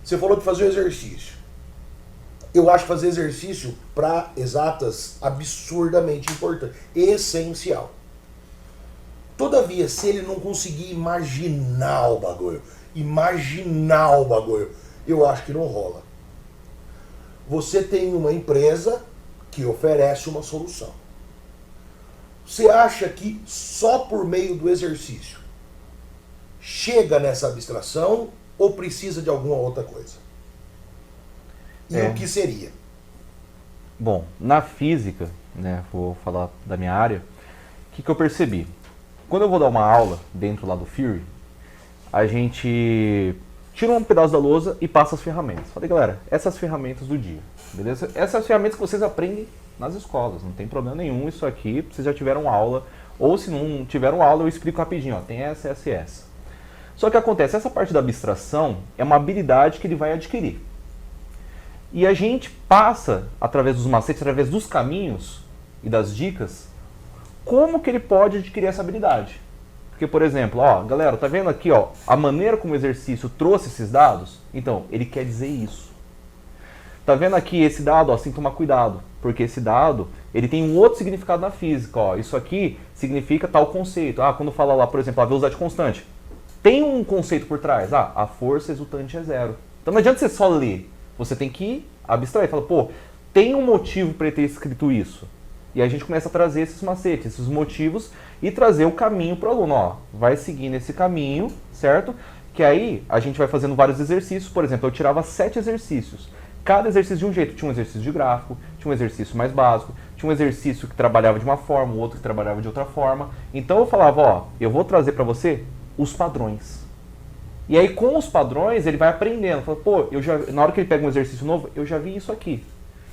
Você falou que fazia exercício. Eu acho fazer exercício para exatas absurdamente importante, essencial. Todavia, se ele não conseguir imaginar o bagulho, eu acho que não rola. Você tem uma empresa que oferece uma solução. Você acha que só por meio do exercício chega nessa abstração ou precisa de alguma outra coisa? E o que seria? Bom, na física, né, vou falar da minha área, o que eu percebi? Quando eu vou dar uma aula dentro lá do Fury, a gente tira um pedaço da lousa e passa as ferramentas. Falei, galera, essas ferramentas do dia, beleza? Essas ferramentas que vocês aprendem nas escolas, não tem problema nenhum, isso aqui vocês já tiveram aula, ou se não tiveram aula eu explico rapidinho, ó, tem essa, essa e essa. Só que acontece, essa parte da abstração é uma habilidade que ele vai adquirir. E a gente passa, através dos macetes, através dos caminhos e das dicas, como que ele pode adquirir essa habilidade. Porque, por exemplo, ó, galera, tá vendo aqui, ó, a maneira como o exercício trouxe esses dados? Então, ele quer dizer isso. Tá vendo aqui esse dado, ó, tem que tomar cuidado, porque esse dado, ele tem um outro significado na física, ó. Isso aqui significa tal conceito. Ah, quando fala lá, por exemplo, a velocidade constante, tem um conceito por trás. Ah, a força resultante é zero. Então não adianta você só ler. Você tem que abstrair, fala, pô, tem um motivo para ele ter escrito isso. E aí a gente começa a trazer esses macetes, esses motivos e trazer o caminho para o aluno. Ó, vai seguir nesse caminho, certo? Que aí a gente vai fazendo vários exercícios. Por exemplo, eu tirava 7 exercícios. Cada exercício de um jeito. Tinha um exercício de gráfico, tinha um exercício mais básico, tinha um exercício que trabalhava de uma forma, o outro que trabalhava de outra forma. Então eu falava, ó, eu vou trazer para você os padrões. E aí com os padrões ele vai aprendendo. Fala, pô, na hora que ele pega um exercício novo, eu já vi isso aqui.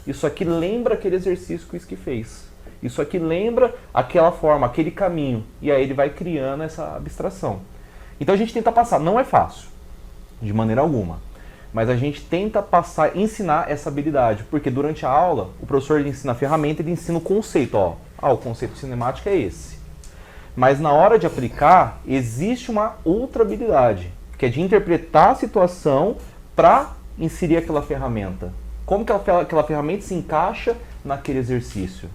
Isso aqui lembra aquele exercício que o Ski fez. Isso aqui lembra aquela forma, aquele caminho. E aí ele vai criando essa abstração. Então a gente tenta passar. Não é fácil, de maneira alguma. Mas a gente tenta passar, ensinar essa habilidade. Porque durante a aula, o professor ele ensina a ferramenta, ele ensina o conceito. Ó. Ah, o conceito cinemático é esse. Mas na hora de aplicar, existe uma outra habilidade, que é de interpretar a situação para inserir aquela ferramenta. Como que aquela ferramenta se encaixa naquele exercício.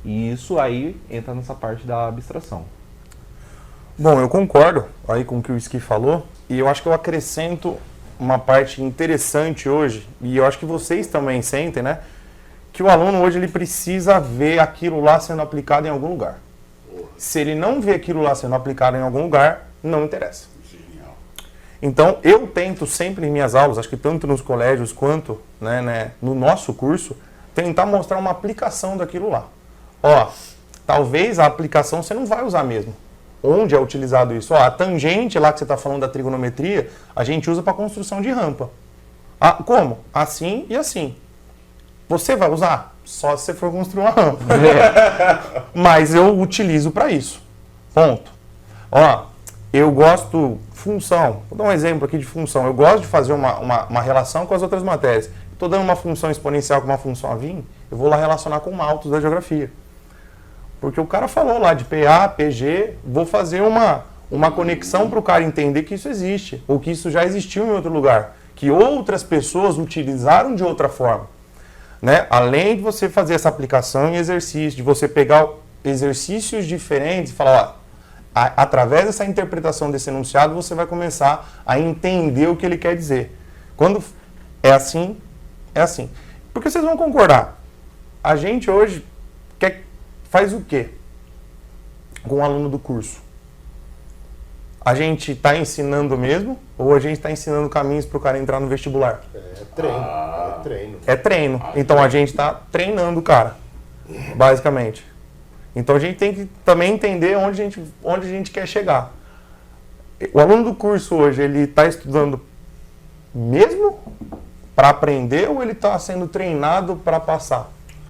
E isso aí entra nessa parte da abstração. Bom, eu concordo aí com o que o Ski falou, e eu acho que eu acrescento uma parte interessante hoje, e eu acho que vocês também sentem, né? Que o aluno hoje ele precisa ver aquilo lá sendo aplicado em algum lugar. Se ele não vê aquilo lá sendo aplicado em algum lugar, não interessa. Então, eu tento sempre em minhas aulas, acho que tanto nos colégios quanto no nosso curso, tentar mostrar uma aplicação daquilo lá. Ó, talvez a aplicação você não vai usar mesmo. Onde é utilizado isso? Ó, a tangente lá que você está falando da trigonometria, a gente usa para construção de rampa. Ah, como? Assim e assim. Você vai usar? Só se você for construir uma rampa. Mas eu utilizo para isso. Ponto. Ó, eu gosto... Função. Vou dar um exemplo aqui de função. Eu gosto de fazer uma relação com as outras matérias. Estou dando uma função exponencial com uma função afim, eu vou lá relacionar com maltos da geografia. Porque o cara falou lá de PA, PG, vou fazer uma conexão para o cara entender que isso existe, ou que isso já existiu em outro lugar, que outras pessoas utilizaram de outra forma. Né? Além de você fazer essa aplicação em exercício, de você pegar exercícios diferentes e falar, ó, através dessa interpretação desse enunciado, você vai começar a entender o que ele quer dizer. Quando é assim, é assim. Porque vocês vão concordar, a gente hoje faz o quê com o aluno do curso? A gente está ensinando mesmo ou a gente está ensinando caminhos para o cara entrar no vestibular? É treino. É treino. Então a gente está treinando o cara, basicamente. Então a gente tem que também entender onde a gente quer chegar. O aluno do curso hoje, ele está estudando mesmo para aprender ou ele está sendo treinado para passar?